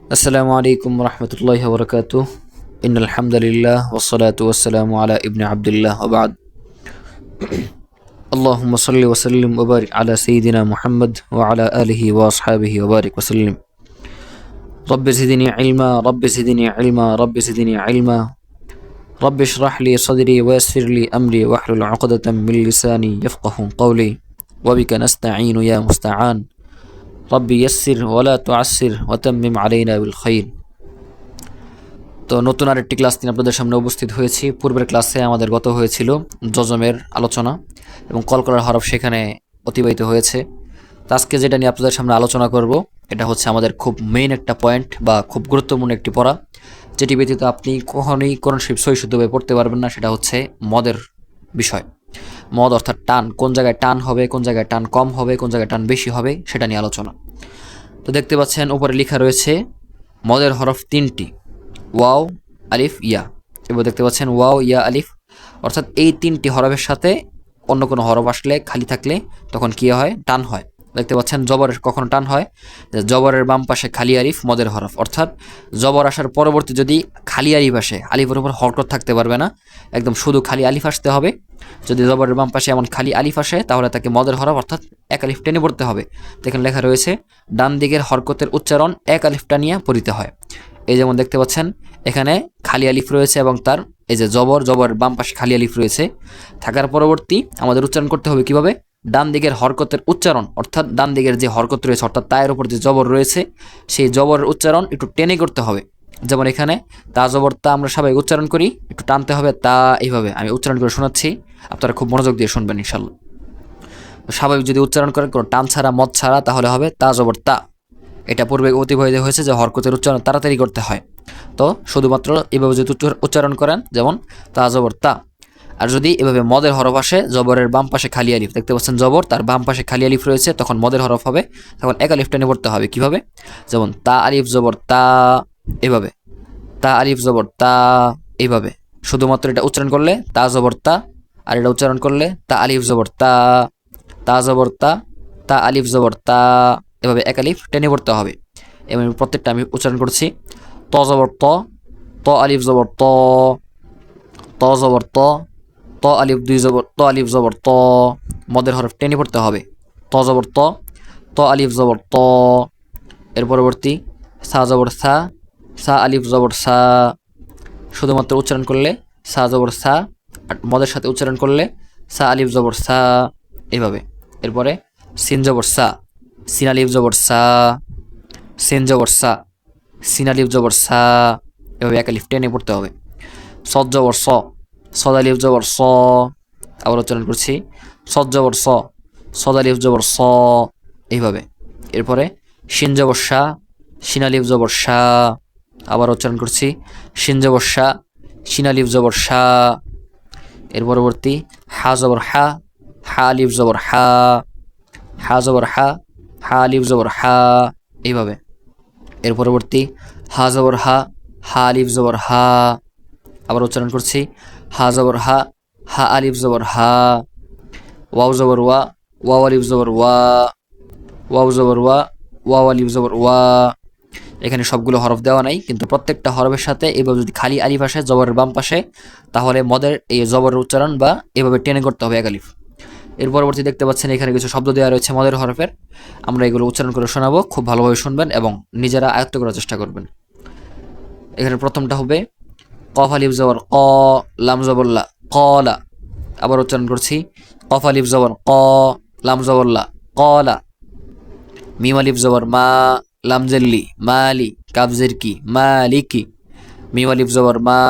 السلام عليكم ورحمة الله وبركاته. إن الحمد لله والصلاة والسلام على ابن عبد الله وبعد. اللهم صل وسلم وبارك على سيدنا محمد وعلى آله وأصحابه وبارك وسلم. رب زدني علما رب زدني علما رب زدني علما رب اشرح لي صدري ويسر لي أمري واحلل عقدة من لساني يفقه قولي وبك نستعين يا مستعان. রব্বি ইয়াসসির ওয়ালা তুআসসির ওয়াতাম্মিম আলাইনা বিল খাইর। তো নতুন আরেকটি ক্লাস নিয়ে আপনাদের সামনে উপস্থিত হয়েছি। পূর্বের ক্লাসে আমাদের গত হয়েছিল যজমের আলোচনা এবং কলকলার হরফ সেখানে অতিবাহিত হয়েছে। তো আজকে যেটা নিয়ে আপনাদের সামনে আলোচনা করব এটা হচ্ছে আমাদের খুব মেইন একটা পয়েন্ট বা খুব গুরুত্বপূর্ণ একটি পড়া, যেটি ব্যতীত আপনি কখনোই কোরআন শরীফ সহি শুদ্ধভাবে পড়তে পারবেন না। সেটা হচ্ছে মদের বিষয়। মদ অর্থাৎ টান, কোন জায়গায় টান হবে, কোন জায়গায় টান কম হবে, কোন জায়গায় টান বেশি হবে, সেটা নিয়ে আলোচনা। তো দেখতে পাচ্ছেন উপরে লেখা রয়েছে মদের হরফ তিনটি, ওয়াও আলিফ ইয়া। এবার দেখতে পাচ্ছেন ওয়াও ইয়া আলিফ, অর্থাৎ এই তিনটি হরফের সাথে অন্য কোনো হরফ আসলে খালি থাকলে তখন কী হয়? টান হয়। দেখতে পাচ্ছেন জবরের কখনো টান হয়, যে জবরের বাম পাশে খালি আলিফ মদের হরফ, অর্থাৎ জবর আসার পরবর্তী যদি খালি আলিফ আসে, আলিফের উপর হরকত থাকতে পারবে না, একদম শুধু খালি আলিফ আসতে হবে। যদি জবরের বাম পাশে এমন খালি আলিফ আসে তাহলে তাকে মদের হরফ অর্থাৎ এক আলিফ টেনে পড়তে হবে। দেখেন লেখা রয়েছে ডান দিকের হরকতের উচ্চারণ এক আলিফ টানিয়ে পড়িতে হয়। এই যেমন দেখতে পাচ্ছেন এখানে খালি আলিফ রয়েছে এবং তার এই যে জবর বাম পাশে খালি আলিফ রয়েছে থাকার পরবর্তী আমাদের উচ্চারণ করতে হবে কিভাবে? ডান দিকের হরকতের উচ্চারণ, অর্থাৎ ডান দিকের যে হরকত রয়েছে অর্থাৎ তায়ের উপর যে জবর রয়েছে সেই জবরের উচ্চারণ একটু টেনে করতে হবে। যেমন এখানে তা জবর তা আমরা সবাই উচ্চারণ করি, একটু টানতে হবে তা। এইভাবে আমি উচ্চারণ করে শোনাচ্ছি, আপনারা খুব মনোযোগ দিয়ে শুনবেন ইনশাল্লাহ। স্বাভাবিক যদি উচ্চারণ করেন কোনো টান ছাড়া মদ ছাড়া তাহলে হবে তা জবর তা। এটা পূর্বে অতিবাহিত হয়েছে যে হরকতের উচ্চারণ তাড়াতাড়ি করতে হয়। তো শুধুমাত্র এভাবে যদি উচ্চারণ করেন যেমন তা জবর তা। আর যদি এভাবে মদের হরফ আসে জবরের বাম পাশে খালি আলিফ, দেখতে পাচ্ছেন জবর তার বাম পাশে খালি আলিফ রয়েছে, তখন মদের হরফ হবে, তখন এক আলিফ টেনে পড়তে হবে। কিভাবে? যেমন তা আলিফ জবর তা, এভাবে তা আলিফ জবর তা, এইভাবে শুধুমাত্র এটা উচ্চারণ করলে তা জবর তা, আর এটা উচ্চারণ করলে তা আলিফ জবর তা, তা জবর তা, তা আলিফ জবর তা, এভাবে এক আলিফ টেনে পড়তে হবে। এবং প্রত্যেকটা আমি উচ্চারণ করছি। ত জবর ত, ত আলিফ জবর ত, ত জবর ত, ত আলিফ দুই জবর ত আলিফ জবর ত, মদের হরফ টেনে পড়তে হবে। ত জবর ত, ত আলিফ জবর ত। এর পরবর্তী সা জবর সা, সা আলিফ জবর সা, শুধুমাত্র উচ্চারণ করলে সা জবর সা, আর মদের সাথে উচ্চারণ করলে সা আলিফ জবর সা, এভাবে। এরপরে সিন জবর সা, সিন আলিফ জবর সা, সিন জবর সা, সিন আলিফ জবর সা, এভাবে এক আলিফ টেনে পড়তে হবে। সদ জবর স, সদ আলিফ জবর স, আবার উচ্চারণ করছি সদ জবর স, সদ আলিফ জবর স, এইভাবে। এরপরে শিন জবর সা, শিন আলিফ জবর সা, আবার উচ্চারণ করছি শিন জবর সা, শিন আলিফ জবর সা। এর পরবর্তী হা জবর হা, হা আলিফ জবর হা, হা জবর হা, হা আলিফ জবর হা, এইভাবে। এর পরবর্তী হা জবর হা, হা আলিফ জবর হা, আবার উচ্চারণ করছি হা জবর হা, হা আলিফ জবর হা। ওয়াও জবর ওয়া, ওয়াও আলিফ জবর ওয়া, ওয়াও জবর ওয়া, ওয়াও আলিফ জবর ওয়া। এখানে সবগুলো হরফ দেওয়া নাই, কিন্তু প্রত্যেকটা হরফের সাথে এভাবে যদি খালি আলিফ আসে জবরের বাম পাশে তাহলে মদের এই জবরের উচ্চারণ বা এভাবে টেনে করতে হবে এক আলিফ। এর পরবর্তী দেখতে পাচ্ছেন এখানে কিছু শব্দ দেওয়া রয়েছে মদের হরফের, আমরা এগুলো উচ্চারণ করে শোনাবো, খুব ভালোভাবে শুনবেন এবং নিজেরা আয়ত্ত করার চেষ্টা করবেন। এখানে প্রথমটা হবে কফ আলিফ জবর ক, লাম জবর লা, কলা। আবার উচ্চারণ করছি কফ আলিফ জবর ক, লাম জবর লা, কলা। মিম আলিফ জবর মা, লাম জেল্লি মালি, কাফ জের কি মালিকি। মিম আলিফ জবর মা,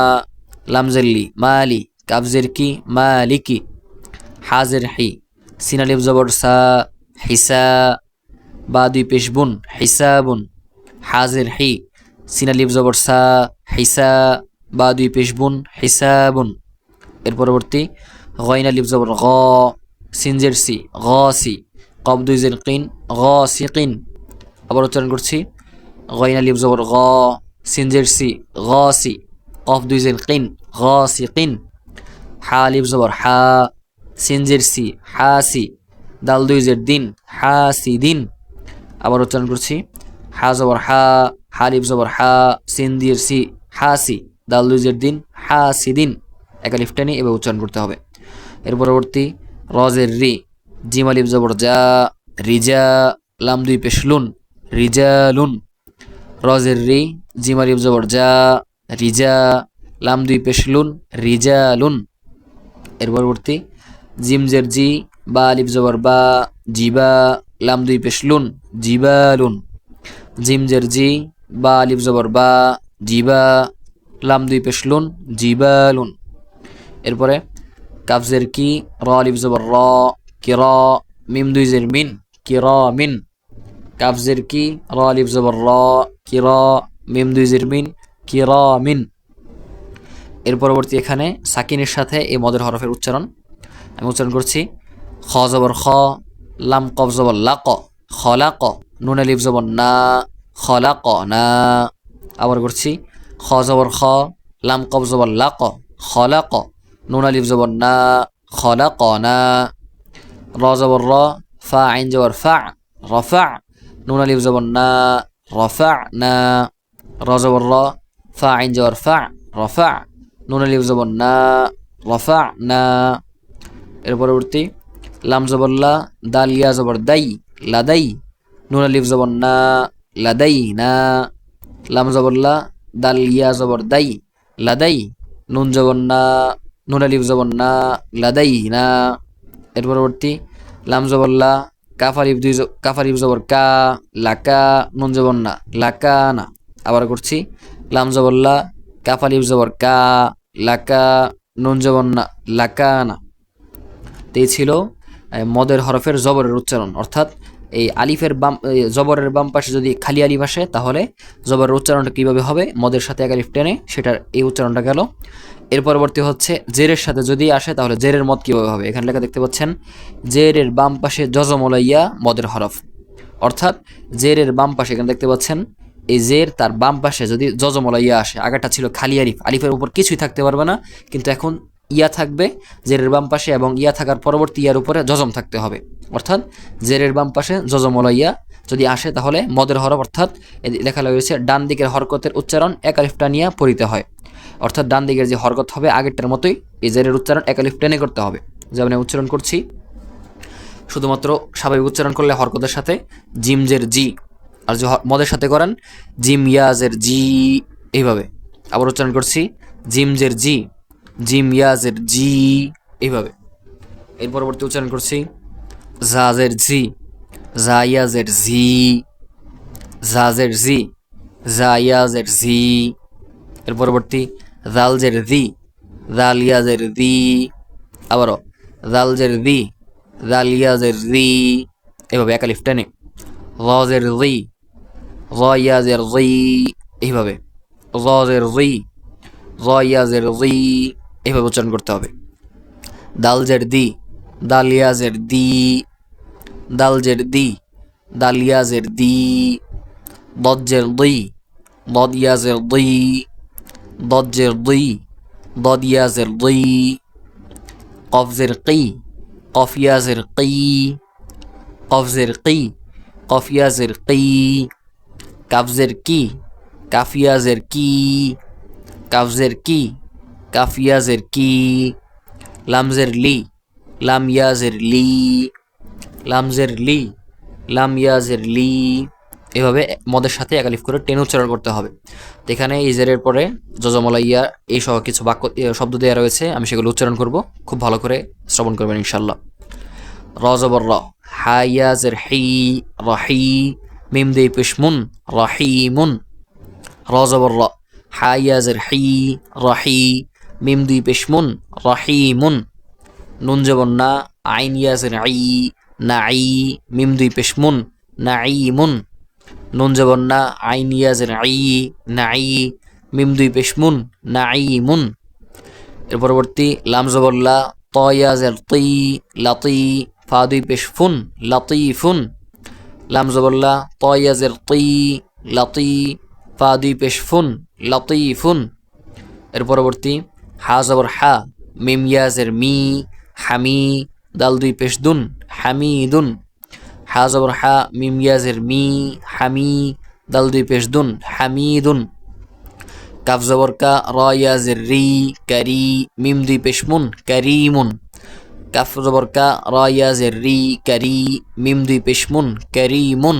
লাম জেল্লি মালি, কাফ জের কি মালিকি। হাজের হি, সিন আলিফ জবর সা, হিসা, বা দুই পেশ বুন হিসাবুন। হাজের হি, সিন আলিফ জবর সা, হিসা, বা দুই পেশ বুন হিসাবুন। এর পরবর্তী গইন আলিফ জবর গ, সিনজের সি গসি, কব দুই জের কিন গসিকিন। আবার উচ্চারণ করছি গইন আলিফ জবর গ, সিনজের সি গসি, কফ দুই জের কিন গসিকিন। হা আলিফ জবর হা, সিনজের সি হাসি, দাল দুই জের দিন হাসিদিন। আবার উচ্চারণ করছি হা জবর হা, হালিফ জবর হা, সিন দিয়ের সি, হাসি, দাল দুইজের দিন, হাসিদিন, একালিফ টেনে এভাবে উচ্চারণ করতে হবে। এর পরবর্তী রজের রি, জিম আলিফ জবর যা, রিজা, লাম দুই পেশলুন, রিজালুন, রজের রি, জিম আলিফ জবর যা, রিজা, লাম দুই পেশলুন, রিজালুন। এর পরবর্তী জিমজের জি, বা আলিফ জবর বা, জিবা, লাম দুই পেশলুন, জিবালুন, জিমজের জি, বা আলিফ জবর বা, জিবা, লাম দুই পেশলুন, জিবালুন। এরপরে কাফজের কি, র আলিফ জবর র, কির, মিম দুই জের মিন, কিরামিন, কাফজের কি, র আলিফ জবর র, কির, মিম দুই জের মিন, কিরামিন। এর পরবর্তী এখানে সাকিনের সাথে এই মদের হরফের উচ্চারণ আমি উচ্চারণ করছি। খ জবর খ, লাম কফ জবর লাক, খলাক, নুন আলিফ জবর না, খলাক না। আবার করছি, খ জবর খ, লাম কফ জবর লাক, খলাক, নুন আলিফ জবর না, খলাক না। র জবর র, ফা আইন জবর ফা, রফা, নুন আলিফ জবর না, রফা না। র জবর র, ফা আইন জবর ফা, রফা, নুন আলিফ জবর না, রফা না। এর পরবর্তী লাম জবর লা, দাল ইয়া জবর দাই, লাদাই, নুন আলিফ জবর না, লাদাই না। লাম জবর লা, দাল ইয়া জবর দাই, লাদাই, নুন জবর না, নুন আলিফ জবর না, লাদাই না। এর পরবর্তী লাম জবর লা, কাফ আলিফ জবর কা, লাকা, নুন জবর না, লাকা না। আবার করছি, লাম জবর লা, কাফ আলিফ জবর কা, লাকা, নুন জবর না, লাকা না। এই ছিল মদের হরফের জবরের উচ্চারণ, অর্থাৎ এই আলিফের বাম জবরের বাম পাশে যদি খালি আলিফ আসে তাহলে জবরের উচ্চারণটা কীভাবে হবে, মদের সাথে এক আলিফ টেনে সেটার এই উচ্চারণটা গেল। এর পরবর্তী হচ্ছে জেরের সাথে যদি আসে তাহলে জেরের মদ কীভাবে হবে। এখানে লেখা দেখতে পাচ্ছেন, জেরের বাম পাশে জজমলাইয়া মদের হরফ, অর্থাৎ জেরের বাম পাশে এখানে দেখতে পাচ্ছেন এই জের তার বাম পাশে যদি জজমলাইয়া আসে, আগেরটা ছিল খালি আলিফ, আলিফের উপর কিছুই থাকতে পারবে না, কিন্তু এখন ইয়া থাকবে জেরের বাম পাশে এবং ইয়া থাকার পরবর্তী ইয়ার উপরে জজম থাকতে হবে, অর্থাৎ জেরের বাম পাশে জজমলাইয়া যদি আসে তাহলে মদের হরফ, অর্থাৎ লেখা রয়েছে ডান দিকের হরকতের উচ্চারণ এক আলিফ টানিয়া পড়িতে হয়, অর্থাৎ ডান দিকের যে হরকত হবে আগেরটার মতোই এই জেরের উচ্চারণ এক আলিফ টেনে করতে হবে। যেমন উচ্চারণ করছি, শুধুমাত্র স্বাভাবিক উচ্চারণ করলে হরকতের সাথে জিমজের জি, আর যে মদের সাথে করেন জিম ইয়াজের জি, এইভাবে। আবার উচ্চারণ করছি, জিমজের জি, জিম ইয়াজের জি, এইভাবে। এর পরবর্তী উচ্চারণ করছি, জাজের জি, জায়াজের জি, জাজের জি, জায়াজের জি। এর পরবর্তী জালজের দি, জালিয়াজের দি। আবারও জালজের দি, জালিয়াজের দি, এভাবে একালিফ টেনে। রজের জি, রয়াজের জি, এইভাবে। রজের জি, রয়াজের জি, এইভাবে উচ্চারণ করতে হবে। দালজের দি, দালিয়াজের দি, দালজের দি, দালিয়াজের দি। দজ্জের দি, দদিয়াজের দি, দজ্জের দি, দদিয়াজের দি। কফজের কি, কফিয়াজের কি, কফজের কি, কফিয়াজের কি। কাফজের কি, কাফিয়াজের কি, কাফজের কি, কাফিয়াজের কি। লামজের লি, লামিয়াজের লি, লামজের লি, লামিয়াজের লি। এভাবে মদের সাথে একালিফ করে টেনে উচ্চারণ করতে হবে। তো এখানে ইজেরের পরে জজমলাইয়া এই সহ কিছু বাক্য শব্দ দেওয়া রয়েছে, আমি সেগুলো উচ্চারণ করব, খুব ভালো করে শ্রবণ করবেন ইনশাল্লাহ। র জবর র, হায়াজের হি, রাহি, মিম দেই পেশমুন, রাহিমুন। র জবর র, হায়াজের হি, রাহি, মিম দুই পেশমুন, রাহিমুন। নুন জবর না, আইন ইয়াজের আই, নাঈ, মিম দুই পেশমুন, নাঈমুন। নুন জবর না, আইন ইয়াজের আই, নাঈ, মিম দুই পেশমুন, নাঈমুন। এর পরবর্তী লাম জবরলা, ত ইয়াজের তি, লাতি, ফা দুই পেশফুন, লাতিফুন। লাম জবরলা, ত ইয়াজের তি, লাতি, ফা দুই পেশফুন, লাতিফুন। এর পরবর্তী হা জবর হা, মিম ইয়াজের মি, হামি, দাল দুই পেশদুন, হামিদুন। হা জবর হা, মিম ইয়াজের মি, হামি, দাল দুই পেশ দুন হামিদুন। কাফ জবর কা র ইয়া জের রি কারি মিম দুই পেশ মুন কারিমুন। কাফ জবর কা র ইয়া জের রি কারি মিম দুই পেশ মুন কারিমুন।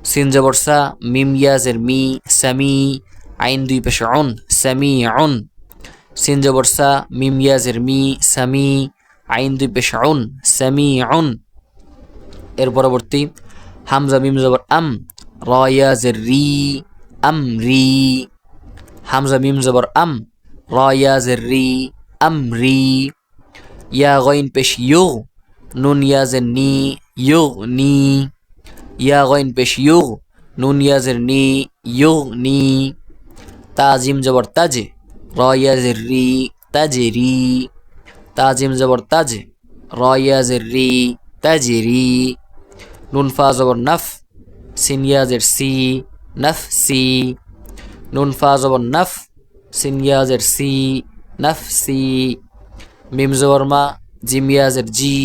সিন জবর সা মিম ইয়া জের মি সামি আইন দুই পেশ উন সামিউন। সিন জবর সা মিম ইয়া জের মি সামি আইন দুই পেশ উন সামিউন। এর পরবর্তী হামজা মিম জবর আম র ইয়া জের রি আম রি। হামজা মিম জবর আম র ইয়া জের রি আম রি। ইয়া গইন পেশ ইউ নুন ইয়া জের নি ইউ নি। ইয়া গইন পেশ ইউ নুন ইয়া জের নি ইউ নি। তাজিম জবর তাজে র ইয়া জের রি তাজে রি। তাজিম জবর তাজে র ইয়া জের রি তাজে রি। নুন ফা জবর নফ সিন ইয়া জের সি নফ সি। নুন ফা জবর নফ সিন ইয়া জের সি নফ সি। মিম জবর মা জিম ইয়া জের জি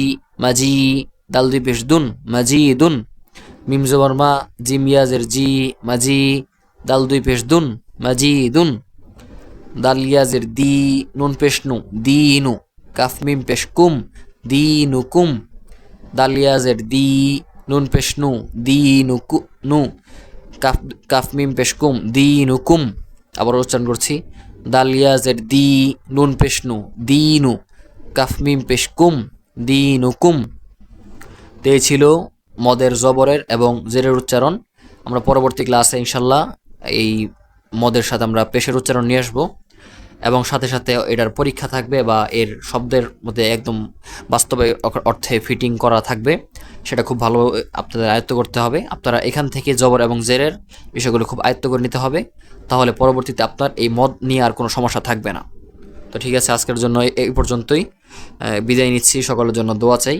মাজি দাল দুই পেশ দুন মাজি দুন। মিম জবর মা জিম ইয়া জের জি মাজি দাল দুই পেশ দুন মাজি দুন। দাল ইয়া জের দি নুন পেশ নু দিনু। কাফ মিম পেশ কুম দিনু কুম। দাল ইয়া জের দি নুন পেশ নু দিনু কু নু। কাফ মিম পেশ কুম দিনু কুম। আবার উচ্চারণ করছি দাল ইয়া জের দি নুন পেশ নু দিনু কাফ মিম পেশ কুম দিনু কুম। তো এই ছিল মদের জবরের এবং জেরের উচ্চারণ। আমরা পরবর্তী ক্লাসে ইনশাল্লাহ এই মদের সাথে আমরা পেশের উচ্চারণ নিয়ে আসবো এবং সাথে সাথে এটার পরীক্ষা থাকবে বা এর শব্দের মধ্যে একদম বাস্তবে অর্থে ফিটিং করা থাকবে। সেটা খুব ভালো আপনাদের আয়ত্ত করতে হবে। আপনারা এখান থেকে জবর এবং জেরের বিষয়গুলো খুব আয়ত্ত করে নিতে হবে, তাহলে পরবর্তীতে আপনার এই মদ নিয়ে আর কোনো সমস্যা থাকবে না। তো ঠিক আছে, আজকের জন্য এই পর্যন্তই। বিদায় নিচ্ছি। সকলের জন্য দোয়া চাই,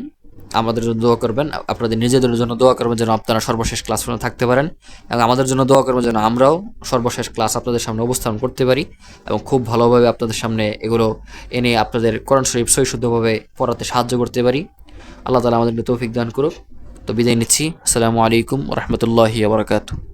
আমাদের জন্য দোয়া করবেন, আপনাদের নিজেদের জন্য দোয়া করবেন যেন আপনারা সর্বশেষ ক্লাস পর্যন্ত থাকতে পারেন, এবং আমাদের জন্য দোয়া করবেন যেন আমরাও সর্বশেষ ক্লাস আপনাদের সামনে উপস্থাপন করতে পারি এবং খুব ভালোভাবে আপনাদের সামনে এগুলো এনে আপনাদের কোরআন শরীফ সহিশুদ্ধভাবে পড়াতে সাহায্য করতে পারি। আল্লাহ তাআলা আমাদের তৌফিক দান করুক। তো বিদায় নিচ্ছি। আসসালামু আলাইকুম ওয়া রাহমাতুল্লাহি ওয়া বারাকাতুহু।